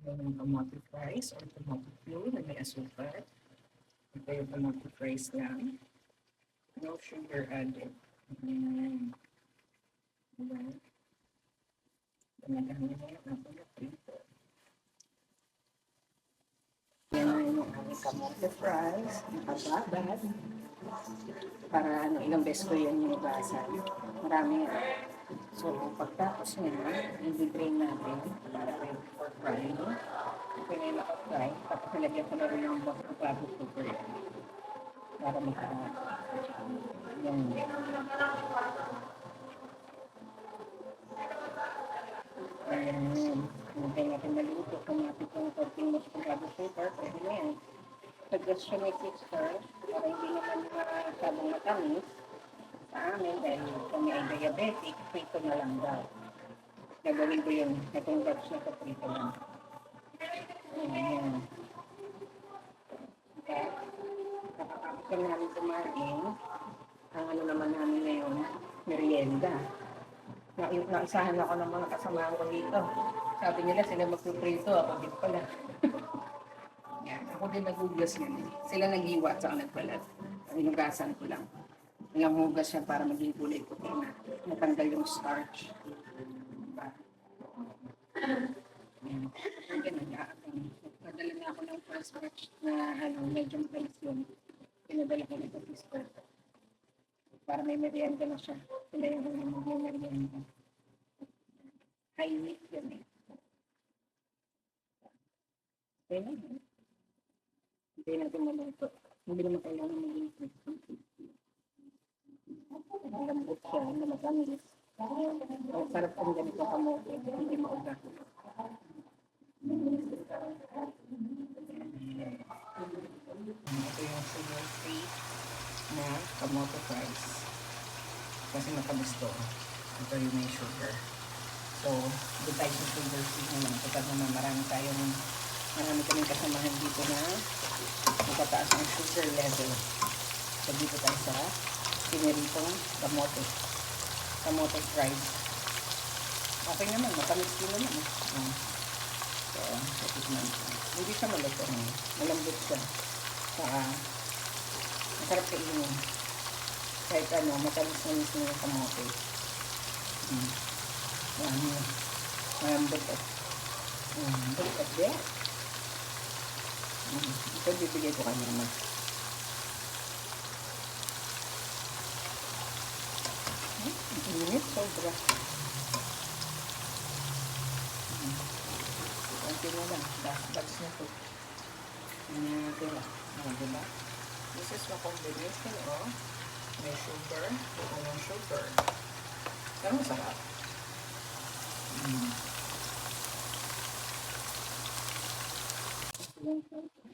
Yung tomato fries or tomato flour na may asukar. Ito yung tomato fries lang. No sugar added. Diba? Tumadami na yung napulot dito. Yan na yung aming kamote fries. Nakababad. Para ilang beses ko yan yung basan. Marami yan. So, pagtapos niya, i-drain natin para ready for frying. Kung yung naka-fry, tapos nilagyan ko na rin yung bago sugar para yung hintay natin maluto. Kung natin yung 14 minutes kung bago sugar, pwede na yan. Suggestion ni sister, para hindi naman masyadong matamis sa amin dahil kung may diabetic, prito na lang daw. Gagawin ko yun, itong batch na prito lang. Ayan. Kakakapos lang namin kumain. Ang naman namin ngayon, merienda. Naisahan ako ng mga kasamahan ko dito. Sabi nila sila magpuprito, ako dito pala. Yan, ako din naghugas yun. Sila naghiwa at saka nagbalat. Inugasan ko lang. Ilang hugas siya para maging kulay puti na. Natanggal yung starch. Diba? Yan. Ganun, padala na ako ng first batch na medyo matalis yun. Pinadala ko na ito sister. Para may merienda na siya. Sila yung merienda. High meat yun eh. Okay na. Hindi natin maluto. Hindi naman kailangan maging crispy. Lambot siya na matamis. Ang sarap ang ganito kamote. Hindi mauga. Ito yung sugar-free na kamote fries. Kasi matamis to. Ito yung may sugar. So, doon tayo sa sugar-free naman. Kapag naman marami kaming kasamahan dito na matataas ang sugar level. So, dito tayo sa piniritong kamote fries. Okay naman, matamis din naman. So, naman. Hindi siya malito. Malambot siya. Saka, masarap kainin. Kahit matamis na mismo yung kamote. Malambot at malambot at there. Ito bibigay ko kanya naman. Init, sobra. Kunti na lang. Batch na ito. Hindi na tira. Diba? This is the combination of may sugar at walang sugar. Pero masarap.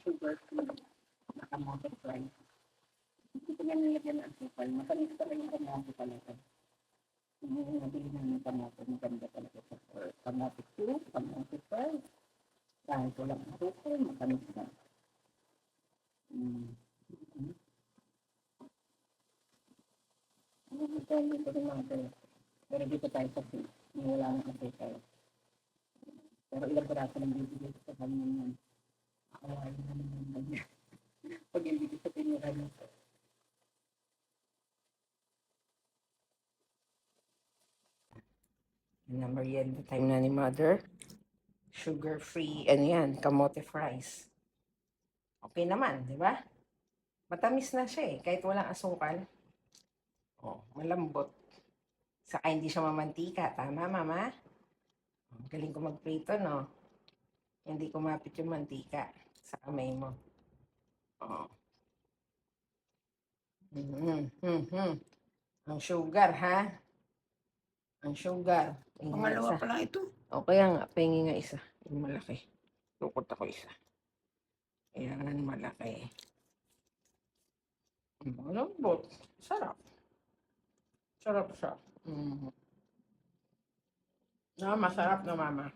Sugar free. Nakamote fry. Hindi ko yan nilagyan ng asukal. Matamis pa rin yung kamote talaga. Nabili namin kamote. Maganda talaga sa kamote soup, kamote fry. Dahil ko lang asukal, matamis na. Dito rin mga tayo. Pero dito tayo kasi wala nang asukal. Pero ilang piraso ng bibigay sa kanya yan. Akawain naman yung ganyan. Pag hindi ko sa tinira nito. Merienda time na ni Mother. Sugar-free, kamote fries. Okay naman, di ba? Matamis na siya eh, kahit walang asukal. Malambot. Saka hindi siya mamantika. Tama, Mama? Galing ko magprito, no? Hindi kumapit yung mantika sa kamay mo. Ang sugar, ha? Ang sugar. Pangalawa pa lang ito. O kaya nga, pahingi nga isa. Yung malaki. Tukot ako isa. Ayan, malaki. Malambot. Sarap. Sarap siya. Masarap na, Mama.